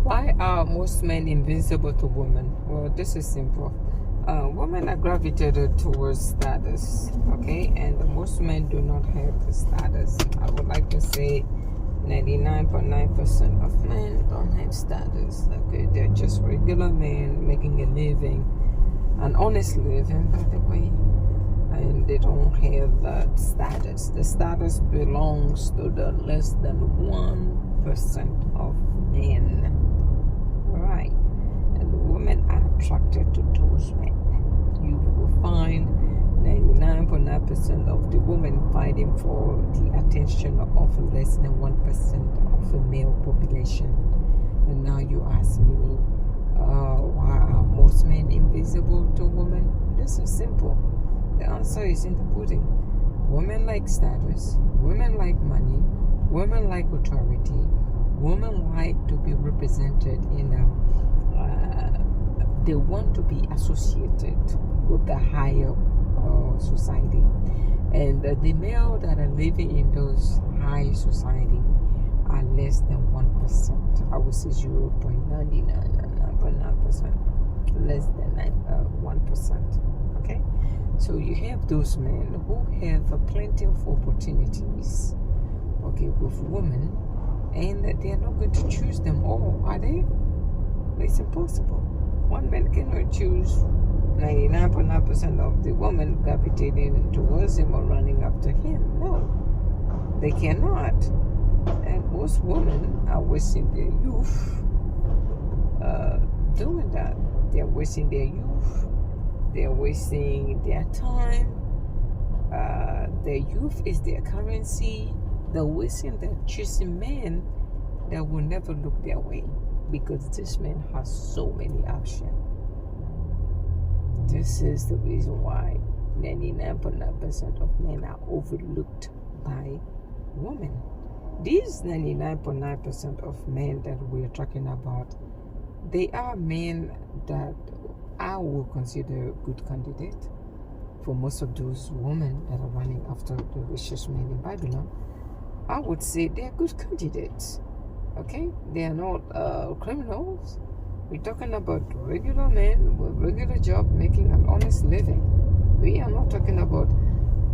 Why are most men invincible to women? Well, this is simple. Women are gravitated towards status, okay? And most men do not have the status. I would like to say 99.9% of men don't have status, okay? They're just regular men making a living, an honest living, by the way. And they don't have that status. The status belongs to the less than 1% of men. Right. And women are attracted to those men. You will find 99.9% of the women fighting for the attention of less than 1% of the male population. And now you ask me, why are most men invisible to women? This is simple. The answer is in the pudding. Women like status, women like money, women like authority, women like to be represented in they want to be associated with the higher society. And the male that are living in those high society are less than 1%. I would say 0.99%, less than 1%. Okay? So you have those men who have plenty of opportunities, okay, with women, and they are not going to choose them all, are they? It's impossible. One man cannot choose 99.9% of the women gravitating towards him or running after him. No, they cannot. And most women are wasting their youth doing that. They are wasting their youth. They're wasting their time. Their youth is their currency. They're wasting their choosing men that will never look their way because this man has so many options. This is the reason why 99.9% of men are overlooked by women. These 99.9% of men that we're talking about, they are men that I will consider a good candidate for most of those women that are running after the richest men in Babylon. I would say they are good candidates. Okay? They are not criminals. We're talking about regular men with regular job making an honest living. We are not talking about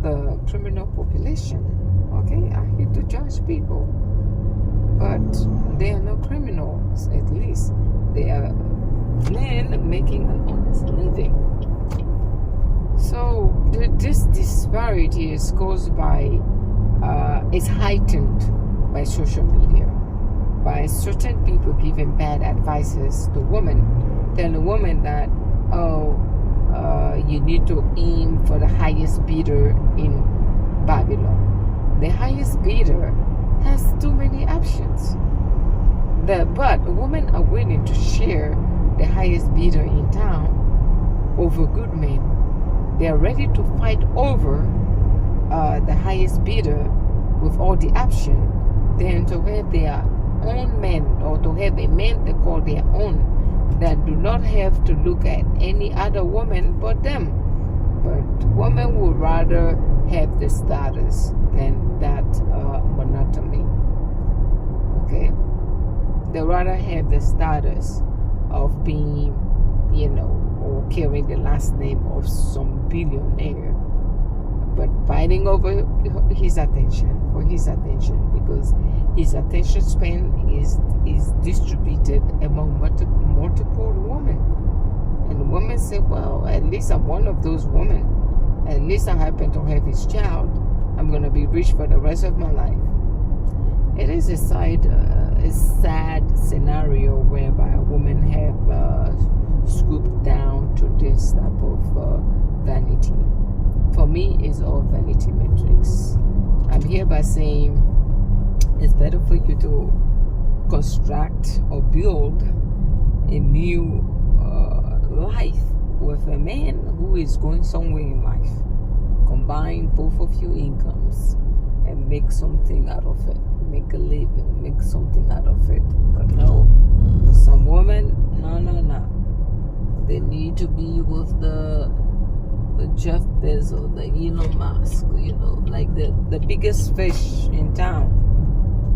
the criminal population. Okay? I hate to judge people, but they are not criminals, at least. They are men making an honest living. So this disparity is caused by, is heightened by social media, by certain people giving bad advices to women, telling women that, you need to aim for the highest bidder in Babylon. The highest bidder has too many options. But women are willing to share the highest bidder in town over good men. They are ready to fight over the highest bidder with all the options, then to have their own men, or to have a man they call their own, that do not have to look at any other woman but them. But women would rather have the status than that monotony. Okay? They rather have the status of being, or carrying the last name of some billionaire, but fighting over his attention, because his attention span is distributed among multiple women. And women say, well, at least I'm one of those women. At least I happen to have his child. I'm going to be rich for the rest of my life. It is a sad scenario whereby women have scooped down to this type of vanity. For me, it's all vanity metrics. I'm hereby saying it's better for you to construct or build a new life with a man who is going somewhere in life. Combine both of your incomes and make something out of it. Make a living, make something out of it. But no, some women, no. They need to be with the Jeff Bezos, the Elon Musk, like the biggest fish in town.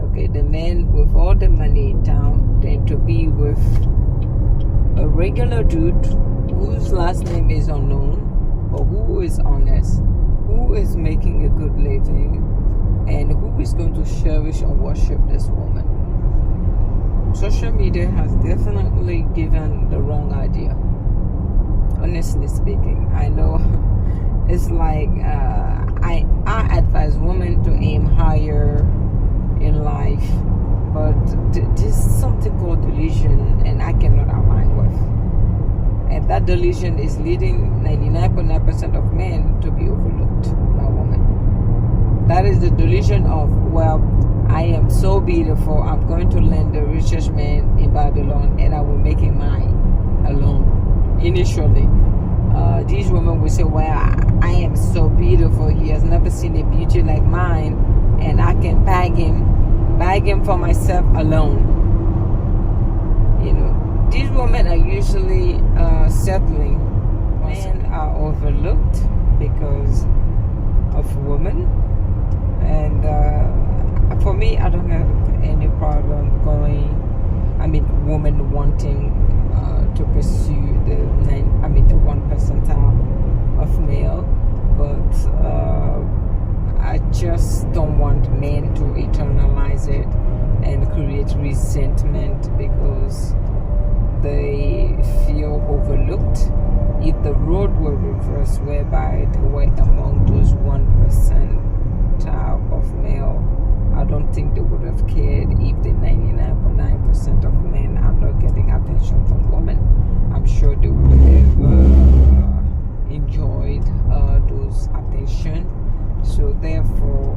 Okay, the men with all the money in town tend to be with with a regular dude whose last name is unknown, but who is honest, who is making a good living, and who is going to cherish and worship this woman. Social media has definitely given the wrong idea. Honestly speaking, I know it's like I advise women to aim higher in life, but there's something called delusion, and I cannot align with. And that delusion is leading 99.9% of men to be overlooked by women. That is the delusion of, well, I am so beautiful, I'm going to land the richest man in Babylon and I will make him mine alone. Initially, these women will say, well, I am so beautiful, he has never seen a beauty like mine, and I can bag him for myself alone. These women are usually settling. Men are overlooked because of women, and for me, I don't have any problem women wanting to pursue the 1 percentile of male, but I just don't want men to internalize it and create resentment because they feel overlooked. If the road were reversed, whereby they were among those 1 percentile of male, I don't think they would have cared if the 99.9% of men are not getting attention from women. I'm sure they would have enjoyed those attention. So therefore,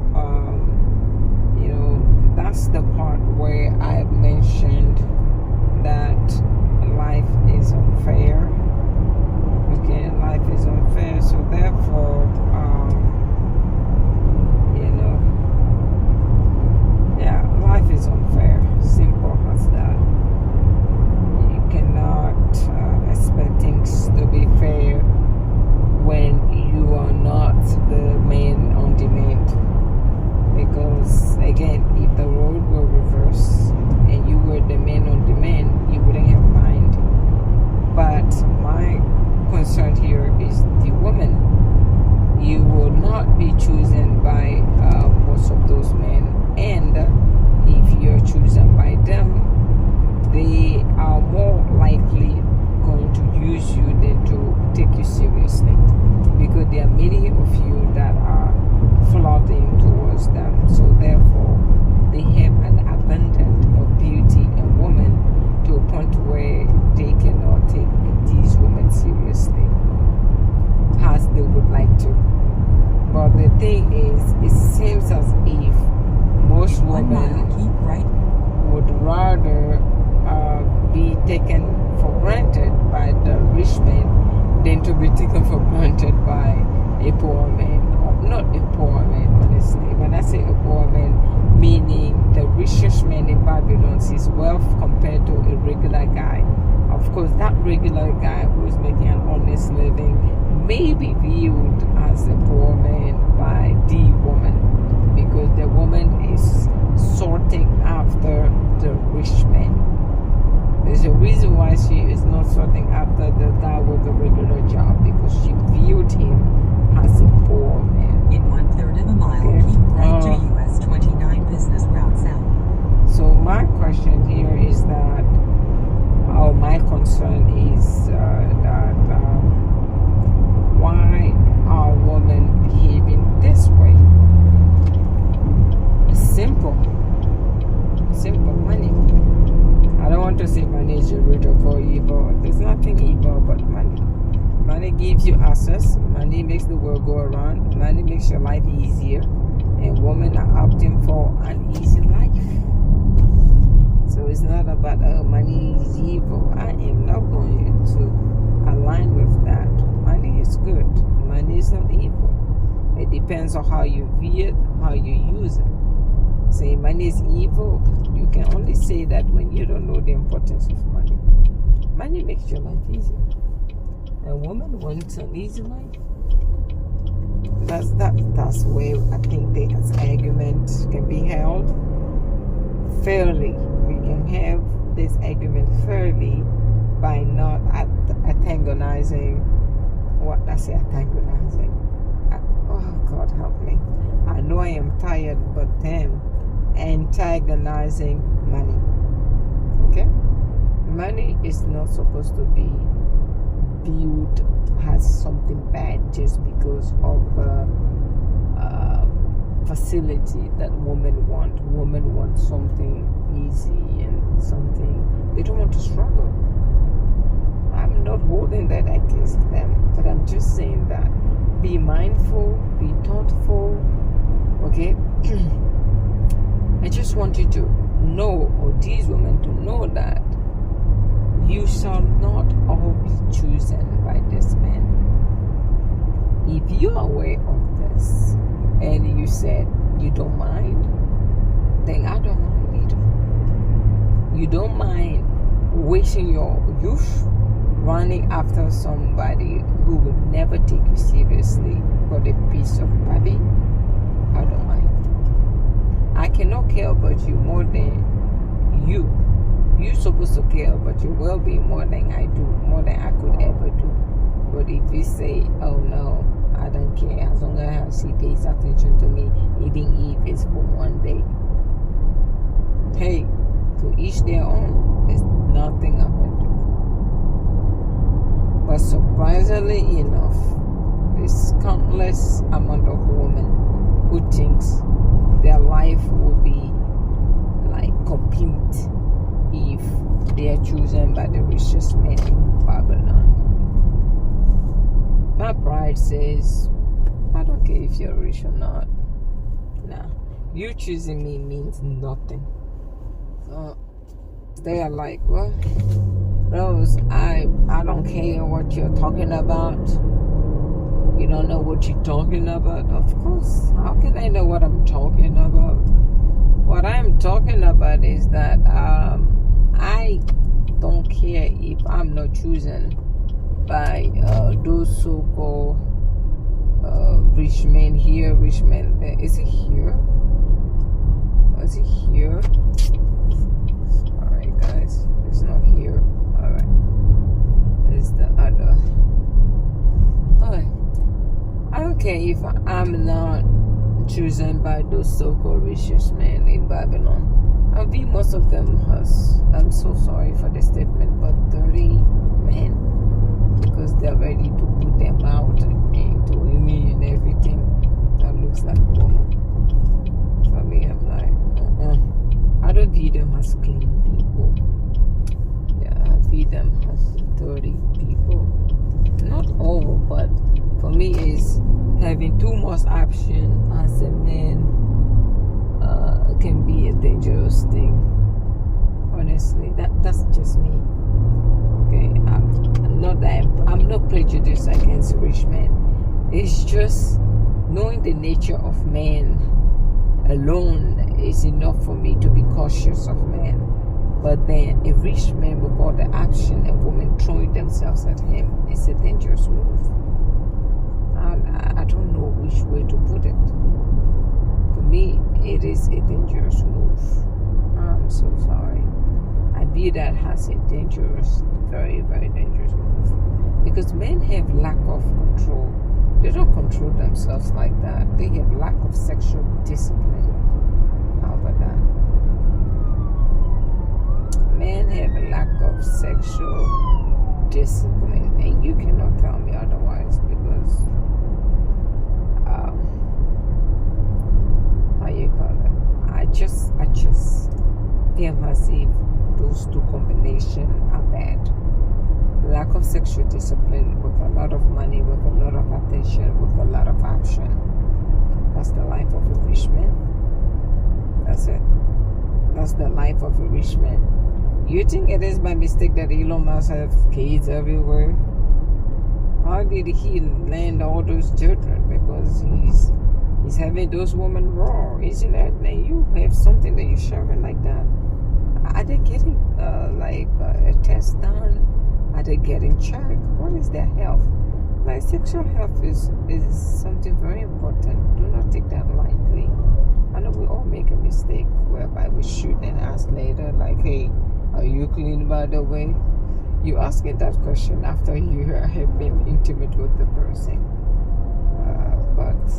that's the part where I mentioned that life is unfair. Okay, life is unfair. So therefore, life is unfair. Simple as that. You cannot expect things to be fair when you are not the man on demand. Because again, if the role were reversed and you were the man on demand, you wouldn't have mind. But my concern here is the woman. You will not be chosen by most of those men, and if you're chosen by them, they are more likely going to use you than to take you seriously, because there are many of you that are flirting towards them. So therefore, they have an abundance of beauty and women to a point where they cannot take these women seriously as they would like to. But the thing is, it seems as if most women would rather be taken for granted by the rich man than to be taken for granted by a poor man. Not a poor man, honestly. When I say a poor man, meaning the richest man in Babylon, his wealth compared to a regular guy. Of course, that regular guy who is making an honest living may be viewed as a poor man by the woman, because the woman is sorting after the rich man. There's a reason why she is not sorting after the guy with the regular job, because she viewed him as a poor man. In 1/3 of a mile, keep right to US 29 business route south. So my question here is that, or my concern is that why are women behaving this way? Simple money. I don't want to say money is the root of all evil. There's nothing evil but money. Money gives you access. Money makes the world go around. Money makes your life easier. And women are opting for an easy life. So it's not about money is evil. I am not going to align with that. Money is good. Money is not evil. It depends on how you view it, how you use it. Say money is evil, you can only say that when you don't know the importance of money. Money makes your life easier. A woman wants an easy life. That's where I think this argument can be held fairly. We can have this argument fairly by not antagonizing. What I say, antagonizing. Oh God, help me! I know I am tired, but damn, antagonizing money. Okay, money is not supposed to be viewed as something bad just because of facility that women want. Women want something easy and something they don't want to struggle. I'm not holding that against them, but I'm just saying that be mindful, be thoughtful. Okay. I just want you to know, or these women to know, that you shall not all be chosen by this man. If you are aware of this and you said you don't mind, then I don't mind either. You don't mind wasting your youth running after somebody who would never take you seriously but a piece of body. I don't mind. I cannot care about you more than you. You're supposed to care about your well-being more than I do, more than I could ever do. But if you say, oh no, I don't care, as long as she pays attention to me, even if it's for one day. Hey, to each their own. There's nothing I can do. But surprisingly enough, there's countless amount of women who thinks their life will be like complete if they are chosen by the richest men in Babylon. My pride says, I don't care if you're rich or not. Nah, you choosing me means nothing. So they are like, well, Rose, I don't care what you're talking about. You don't know what you're talking about? Of course. How can I know what I'm talking about? What I'm talking about is that I don't care if I'm not chosen by those so-called rich men here, rich men there. Is it here? Is it here? Alright guys, it's not here. Alright, it's the other. Alright, I don't care if I'm not chosen by those so-called richest men in Babylon. I think most of them has, I'm so sorry for the statement, but 30 men, because they're ready to put them out into women and everything that looks like a woman. For me, I'm like, I don't view them as clean people. Yeah, I view them as dirty people. Not all, but for me, is having too much option as a man can be a dangerous thing. Honestly, that's just me. Okay, I'm not prejudiced against rich men. It's just knowing the nature of man alone is enough for me to be cautious of men. But then a rich man with all the action and women throwing themselves at him is a dangerous move. I don't know which way to put it. To me, it is a dangerous move. I'm so sorry. I view that as a dangerous, very, very dangerous move. Because men have lack of control. They don't control themselves like that. They have lack of sexual discipline. How about that? Men have a lack of sexual discipline. And you cannot tell me otherwise, because how you call it? I just feel as if those two combinations are bad. Lack of sexual discipline with a lot of money, with a lot of attention, with a lot of action. That's the life of a rich man. That's it. That's the life of a rich man. You think it is by mistake that Elon Musk have kids everywhere? How did he land all those children? Because he's having those women raw, isn't it? And you have something that you're sharing like that. Are they getting a test done? Are they getting checked? What is their health? Like, sexual health is something very important. Do not take that lightly. I know we all make a mistake whereby we shoot and ask later, like, hey, Are you clean, by the way? You asking that question after you have been intimate with the person. But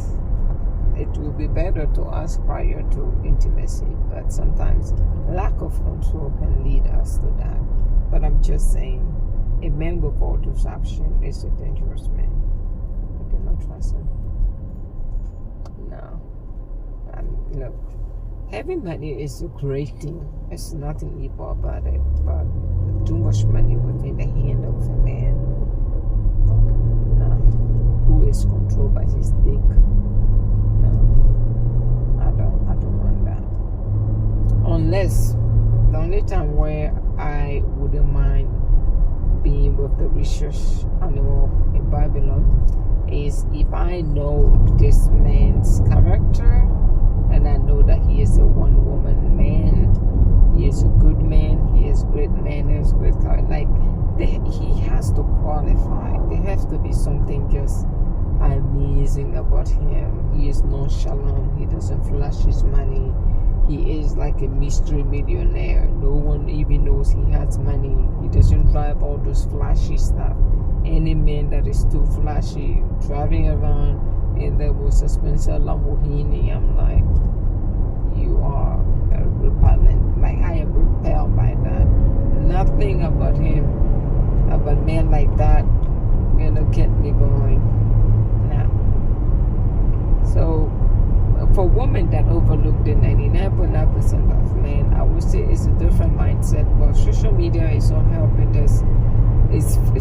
it will be better to ask prior to intimacy. But sometimes lack of control can lead us to that. But I'm just saying, a man with all deception is a dangerous man. You cannot trust him. No. Look, having money is a great thing. There's nothing evil about it. But too much money within the hand of a man, who is controlled by his dick. No, I don't want that. Unless the only time where I wouldn't mind being with the richest animal in Babylon is if I know this man's character and I know that he is a one-woman man, he is a good man, he has great manners, great character. Like, he has to qualify. There has to be something just amazing about him. He is nonchalant. He doesn't flash his money. He is like a mystery millionaire. No one even knows he has money. He doesn't drive all those flashy stuff. Any man that is too flashy, driving around in the most expensive Lamborghini, I'm like, you are repellent. Like, I am repelled by that. Nothing about him, about men like that, get me going. Nah. So, for women that overlook the 99.9% of men, I would say it's a different mindset. But social media is not helping us.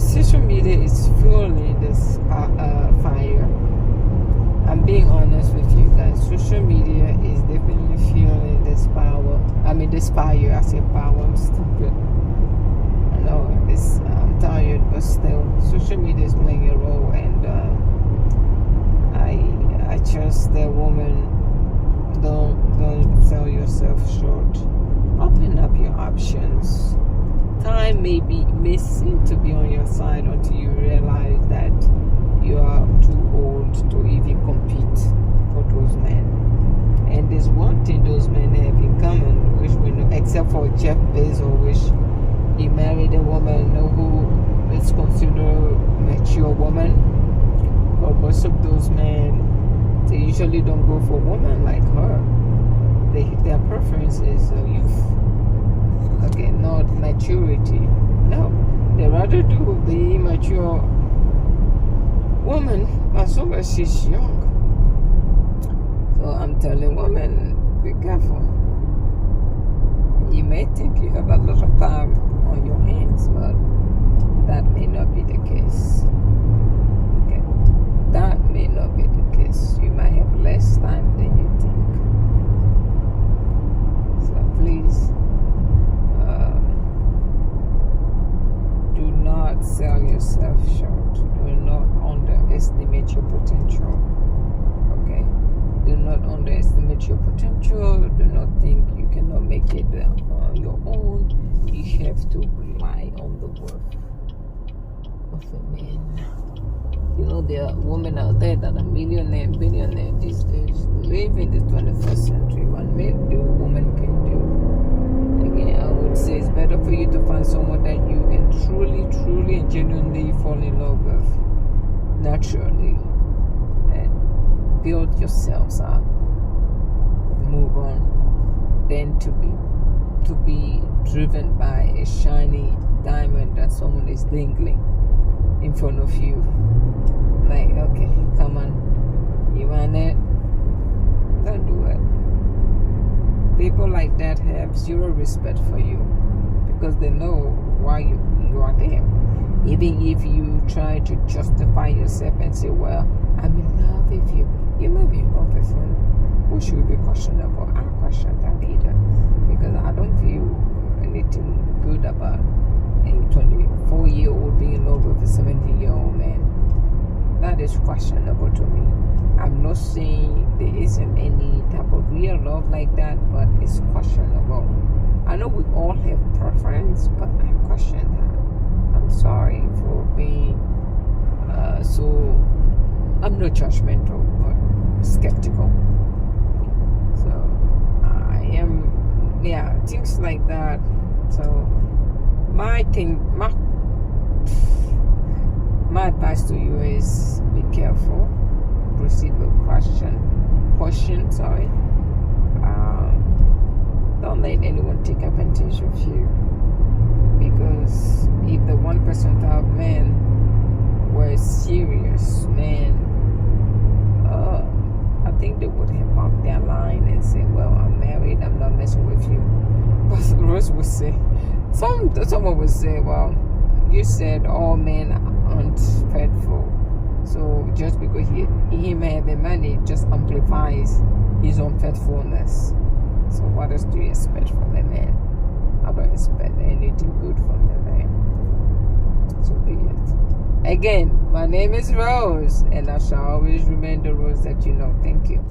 Social media is fueling this fire. I'm being honest with you guys. Social media is definitely fueling this power. This fire. I say power. I'm stupid. I know I'm tired, but still, social media is playing a role, and I trust the woman. Don't sell yourself short. Open up your options. Time may seem to be on your side until you realize that you are too old to even compete for those men. And there's one thing those men have in common, which we know, except for Jeff Bezos, which he married a woman who is considered a mature woman. But most of those men, they usually don't go for women like her. Their preference is youth. Okay, not maturity. No, they rather do the immature woman as long as she's young. So I'm telling women, be careful. You may think you have a lot of time on your hands, but that may not be the case. Okay, that may not be the case. You might have less time than you think. So please, do not sell yourself short. Do not underestimate your potential. Okay? Do not underestimate your potential. Do not think you cannot make it on your own. You have to rely on the worth of a man. You know, there are women out there that are millionaire, billionaire these days. Live in the 21st century. What men do, women can do. Again, I would say it's better for you to find someone that you can truly and genuinely fall in love with naturally, and build yourselves up, move on, than to be driven by a shiny diamond that someone is dangling in front of you. Like, okay, come on, you want it? Don't do it. People like that have zero respect for you because they know why you are there. Even if you try to justify yourself and say, well, I'm in love with you, you may be in love with him, which will be questionable. I question that either, because I don't feel anything good about a 24-year-old being in love with a 17-year-old man. That is questionable to me. I'm not saying there isn't any type of real love like that, but it's questionable. I know we all have preference, but I question that. I'm sorry for being so, I'm not judgmental, but skeptical. So I am, things like that. So my advice to you is be careful. Proceed with caution. Sorry. Don't let anyone take advantage of you, because if the 1% of men were serious, man, I think they would have marked their line and say, well, I'm married, I'm not messing with you. But the rest would say, someone would say, well, you said all men aren't faithful, so just because he may have the money just amplifies his own faithfulness. So what else do you expect from a man? I don't expect anything good from a man. So be it. Again, my name is Rose, and I shall always remain the Rose that you know. Thank you.